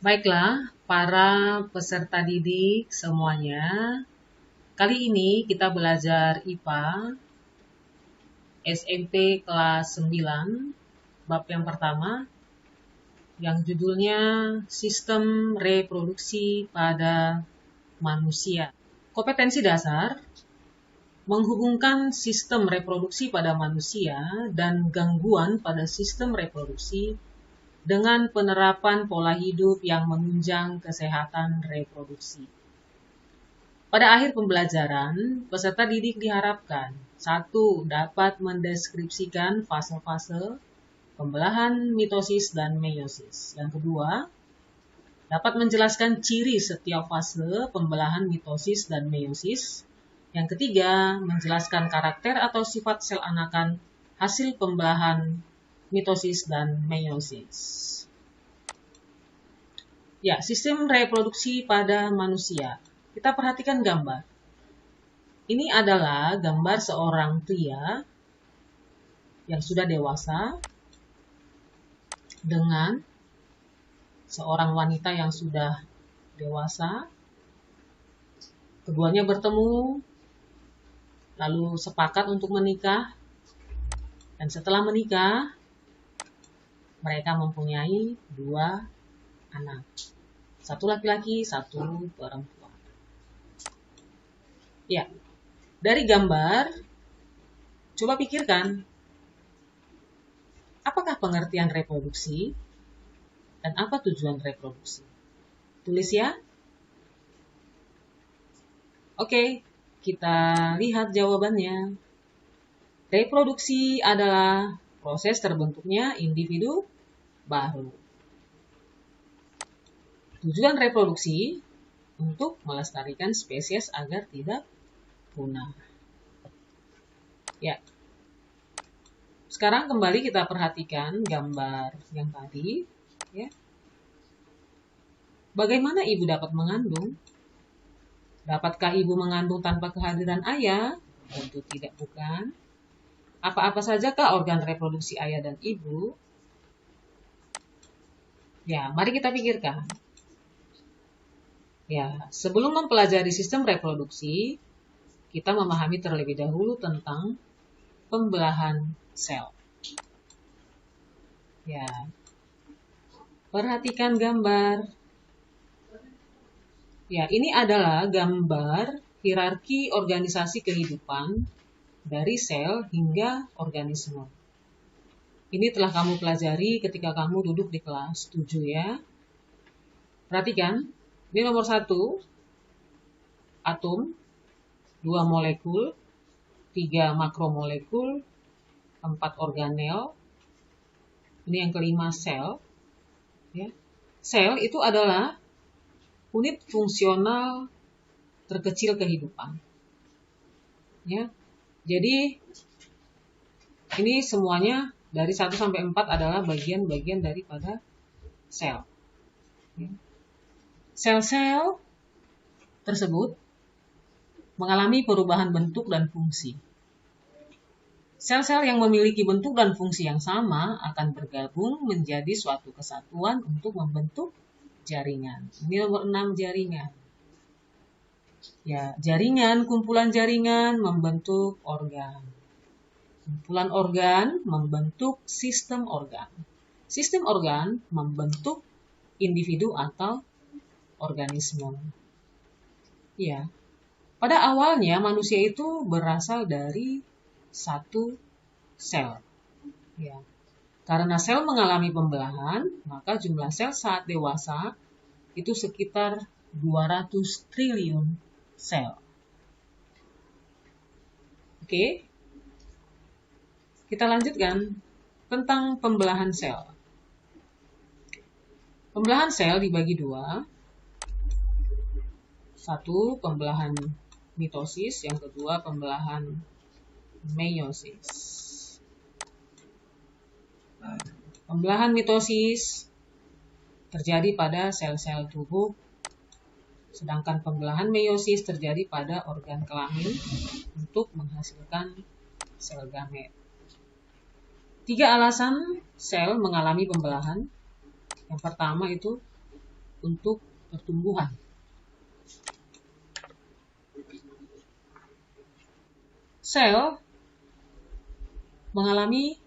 Baiklah, para peserta didik semuanya. Kali ini kita belajar IPA SMP kelas 9, bab yang pertama, yang judulnya Sistem Reproduksi pada Manusia. Kompetensi dasar menghubungkan sistem reproduksi pada manusia dan gangguan pada sistem reproduksi dengan penerapan pola hidup yang menunjang kesehatan reproduksi. Pada akhir pembelajaran, peserta didik diharapkan 1. Dapat mendeskripsikan fase-fase pembelahan mitosis dan meiosis. Yang kedua, dapat menjelaskan ciri setiap fase pembelahan mitosis dan meiosis. Yang ketiga, menjelaskan karakter atau sifat sel anakan hasil pembelahan mitosis dan meiosis. Ya, sistem reproduksi pada manusia. Kita perhatikan gambar. Ini adalah gambar seorang pria yang sudah dewasa dengan seorang wanita yang sudah dewasa. Keduanya bertemu, lalu sepakat untuk menikah. Dan setelah menikah, mereka mempunyai 2 anak. 1 laki-laki, 1 perempuan. Ya, dari gambar, coba pikirkan, apakah pengertian reproduksi dan apa tujuan reproduksi? Tulis ya. Oke, kita lihat jawabannya. Reproduksi adalah proses terbentuknya individu baru. Tujuan reproduksi untuk melestarikan spesies agar tidak punah. Ya. Sekarang kembali kita perhatikan gambar yang tadi, ya. Bagaimana ibu dapat mengandung? Dapatkah ibu mengandung tanpa kehadiran ayah? Tentu tidak, bukan. Apa-apa sajakah organ reproduksi ayah dan ibu? Ya, mari kita pikirkan. Ya, sebelum mempelajari sistem reproduksi, kita memahami terlebih dahulu tentang pembelahan sel. Ya, perhatikan gambar. Ya, ini adalah gambar hierarki organisasi kehidupan dari sel hingga organisme. Ini telah kamu pelajari ketika kamu duduk di kelas 7 ya. Perhatikan, ini nomor 1, atom, 2 molekul, 3 makromolekul, 4 organel. Ini yang kelima, sel. Ya. Sel itu adalah unit fungsional terkecil kehidupan. Ya. Jadi ini semuanya dari 1 sampai 4 adalah bagian-bagian daripada sel. Ya. Sel-sel tersebut mengalami perubahan bentuk dan fungsi. Sel-sel yang memiliki bentuk dan fungsi yang sama akan bergabung menjadi suatu kesatuan untuk membentuk jaringan. Ini nomor 6, jaringan. Ya, jaringan, kumpulan jaringan membentuk organ. Kumpulan organ membentuk sistem organ. Sistem organ membentuk individu atau organisme. Ya, pada awalnya manusia itu berasal dari 1 sel. Ya. Karena sel mengalami pembelahan, maka jumlah sel saat dewasa itu sekitar 200 triliun sel. Oke. Kita lanjutkan tentang pembelahan sel. Pembelahan sel dibagi 2. 1, pembelahan mitosis, yang kedua pembelahan meiosis. Pembelahan mitosis terjadi pada sel-sel tubuh, sedangkan pembelahan meiosis terjadi pada organ kelamin untuk menghasilkan sel gamet. 3 alasan sel mengalami pembelahan. Yang pertama itu untuk pertumbuhan. Sel mengalami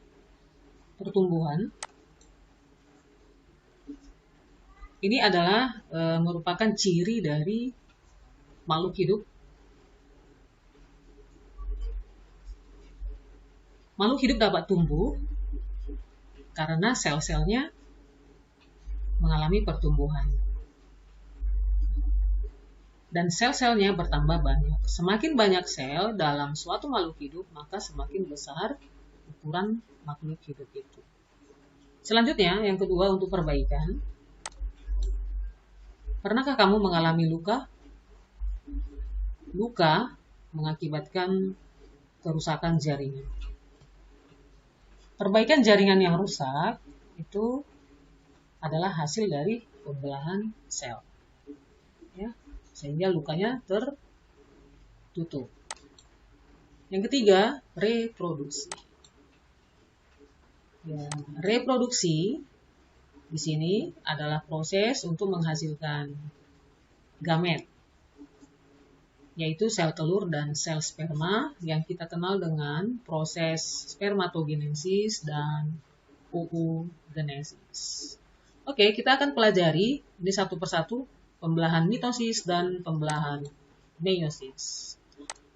pertumbuhan. Ini adalah merupakan ciri dari makhluk hidup. Makhluk hidup dapat tumbuh karena sel-selnya mengalami pertumbuhan. Dan sel-selnya bertambah banyak. Semakin banyak sel dalam suatu makhluk hidup, maka semakin besar ukuran makhluk hidup itu. Selanjutnya, yang kedua untuk perbaikan. Pernahkah kamu mengalami luka? Luka mengakibatkan kerusakan jaringan. Perbaikan jaringan yang rusak itu adalah hasil dari pembelahan sel. Ya, sehingga lukanya tertutup. Yang ketiga, reproduksi. Ya, reproduksi di sini adalah proses untuk menghasilkan gamet, yaitu sel telur dan sel sperma yang kita kenal dengan proses spermatogenesis dan oogenesis. Oke, kita akan pelajari ini satu persatu pembelahan mitosis dan pembelahan meiosis.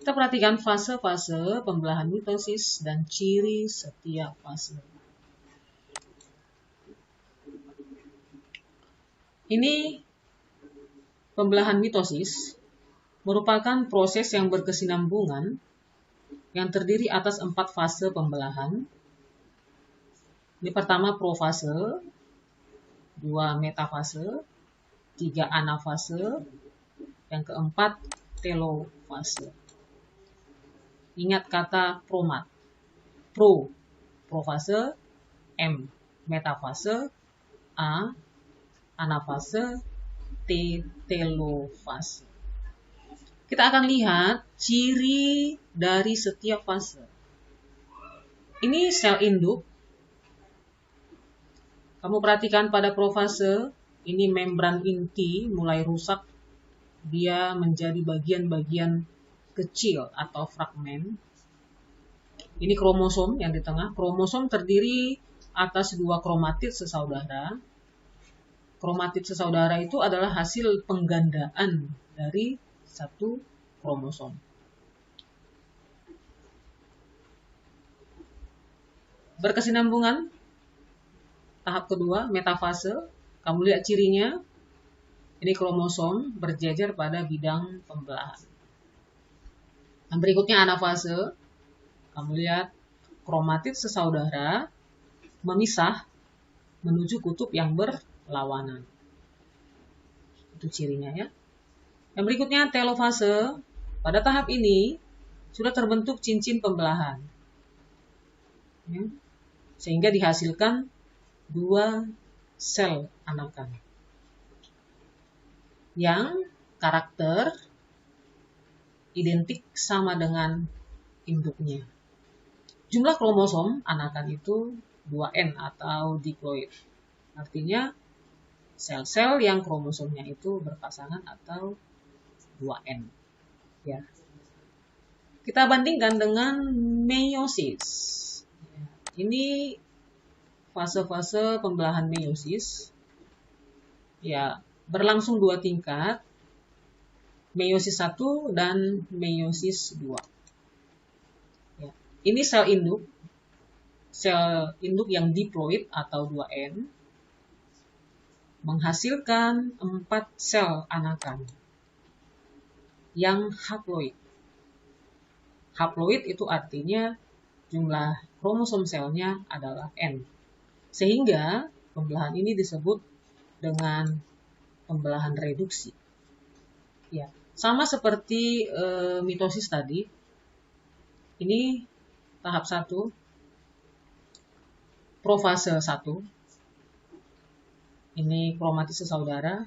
Kita perhatikan fase-fase pembelahan mitosis dan ciri setiap fase. Ini pembelahan mitosis merupakan proses yang berkesinambungan yang terdiri atas 4 fase pembelahan. Ini pertama profase, 2 metafase, 3 anafase, yang keempat telofase. Ingat kata promat. Profase, M, metafase, A, anafase, T, telofase. Kita akan lihat ciri dari setiap fase. Ini sel induk. Kamu perhatikan pada profase, ini membran inti mulai rusak. Dia menjadi bagian-bagian kecil atau fragmen. Ini kromosom yang di tengah. Kromosom terdiri atas 2 kromatid sesaudara. Kromatid sesaudara itu adalah hasil penggandaan dari satu kromosom. Berkesinambungan. Tahap kedua, metafase. Kamu lihat cirinya. Ini kromosom berjejer pada bidang pembelahan. Yang berikutnya anafase. Kamu lihat kromatid sesaudara memisah menuju kutub yang berlawanan. Itu cirinya ya. Yang berikutnya telofase. Pada tahap ini sudah terbentuk cincin pembelahan. Ya. Sehingga dihasilkan 2 sel anakan. Yang karakter identik sama dengan induknya. Jumlah kromosom anakan itu 2N atau diploid. Artinya sel-sel yang kromosomnya itu berpasangan atau 2N. Ya. Kita bandingkan dengan meiosis. Ini fase-fase pembelahan meiosis. Ya, berlangsung 2 tingkat. Meiosis 1 dan meiosis 2. Ya. Ini sel induk. Sel induk yang diploid atau 2N menghasilkan 4 sel anakan yang haploid. Haploid itu artinya jumlah kromosom selnya adalah N. Sehingga pembelahan ini disebut dengan pembelahan reduksi. Ya, sama seperti mitosis tadi. Ini tahap 1. Profase 1. Ini kromatid sesaudara.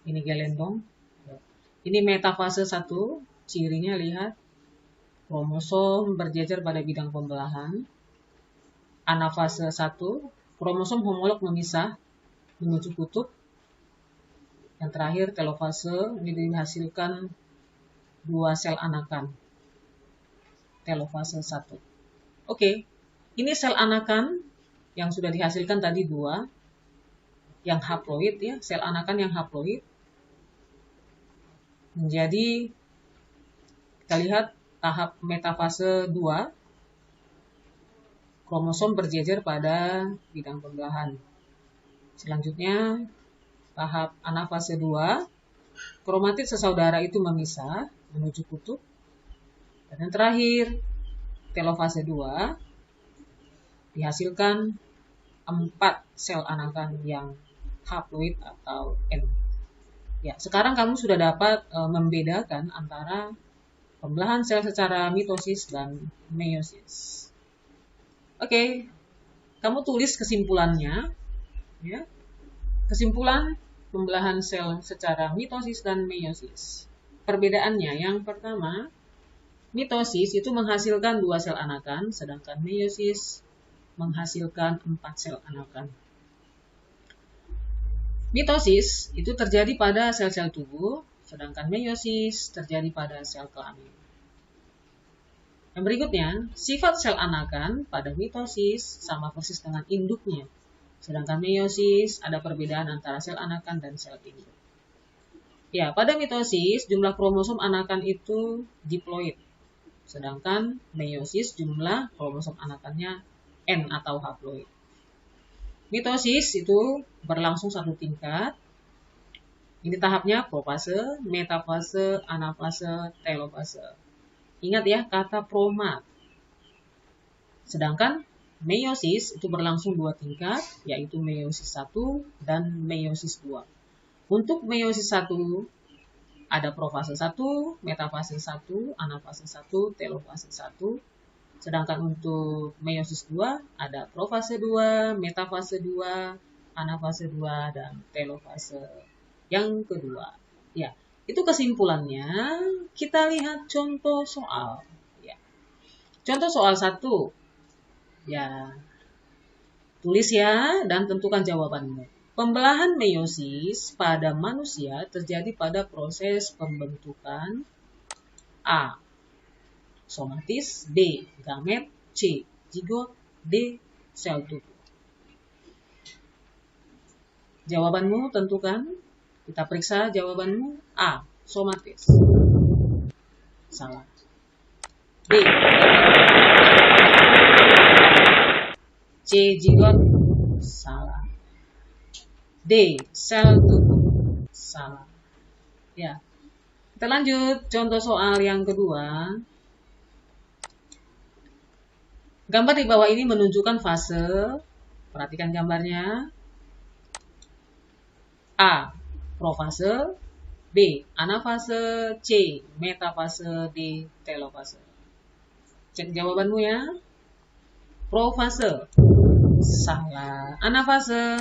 Ini gelendong. Ini metafase 1, cirinya lihat, kromosom berjejer pada bidang pembelahan. Anafase 1, kromosom homolog memisah menuju kutub. Yang terakhir telofase, ini dihasilkan 2 sel anakan. Telofase 1. Oke, ini sel anakan yang sudah dihasilkan tadi 2. Yang haploid ya, sel anakan yang haploid. Menjadi, kita lihat tahap metafase 2. Kromosom berjejer pada bidang pembelahan. Selanjutnya, tahap anafase 2. Kromatid sesaudara itu memisah menuju kutub. Dan yang terakhir, telofase 2. Dihasilkan 4 sel anakan yang haploid atau N. Ya, sekarang kamu sudah dapat membedakan antara pembelahan sel secara mitosis dan meiosis. Oke, kamu tulis kesimpulannya. Ya. Kesimpulan pembelahan sel secara mitosis dan meiosis. Perbedaannya, yang pertama, mitosis itu menghasilkan 2 sel anakan, sedangkan meiosis menghasilkan 4 sel anakan. Mitosis itu terjadi pada sel-sel tubuh, sedangkan meiosis terjadi pada sel kelamin. Yang berikutnya, sifat sel anakan pada mitosis sama persis dengan induknya, sedangkan meiosis ada perbedaan antara sel anakan dan sel induk. Ya, pada mitosis jumlah kromosom anakan itu diploid, sedangkan meiosis jumlah kromosom anakannya N atau haploid. Mitosis itu berlangsung 1 tingkat. Ini tahapnya profase, metafase, anafase, telofase. Ingat ya kata promat. Sedangkan meiosis itu berlangsung 2 tingkat, yaitu meiosis 1 dan meiosis 2. Untuk meiosis 1 ada profase 1, metafase 1, anafase 1, telofase 1. Sedangkan untuk meiosis 2 ada profase 2, metafase 2, anafase 2, dan telofase yang kedua. Ya, itu kesimpulannya. Kita lihat contoh soal. Ya. Contoh soal 1. Ya, tulis ya dan tentukan jawabanmu. Pembelahan meiosis pada manusia terjadi pada proses pembentukan A. somatis, B. gamet, C. zigot, D. sel tubuh. Jawabanmu tentukan. Kita periksa jawabanmu. A. somatis. Salah. B. C. zigot. Salah. D. sel tubuh. Salah. Ya. Kita lanjut. Contoh soal yang kedua. Gambar di bawah ini menunjukkan fase. Perhatikan gambarnya. A. profase, B. anafase, C. metafase, D. telofase. Cek jawabanmu ya. Profase. Salah. Anafase.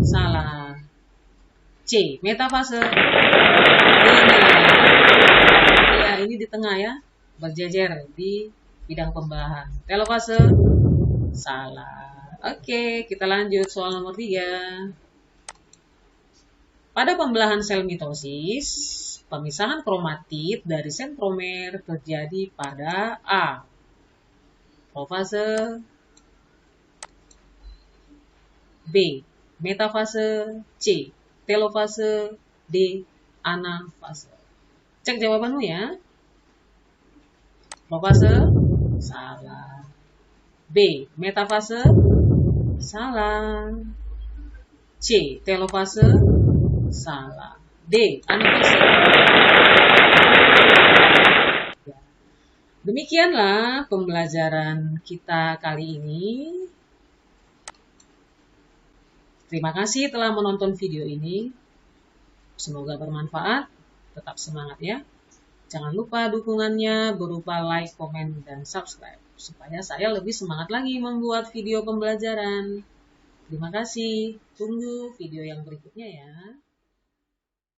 Salah. C. metafase. Ya, ini di tengah ya. Berjejer di bidang pembelahan. Telofase. Salah. Oke, kita lanjut soal nomor 3. Pada pembelahan sel mitosis, pemisahan kromatid dari sentromer terjadi pada A. profase, B. metafase, C. telofase, D. anafase. Cek jawabanmu ya. Profase, salah. B. metafase, salah. C. telofase, salah. D. anafase. Demikianlah pembelajaran kita kali ini. Terima kasih telah menonton video ini. Semoga bermanfaat. Tetap semangat ya. Jangan lupa dukungannya berupa like, komen, dan subscribe. Supaya saya lebih semangat lagi membuat video pembelajaran. Terima kasih. Tunggu video yang berikutnya ya.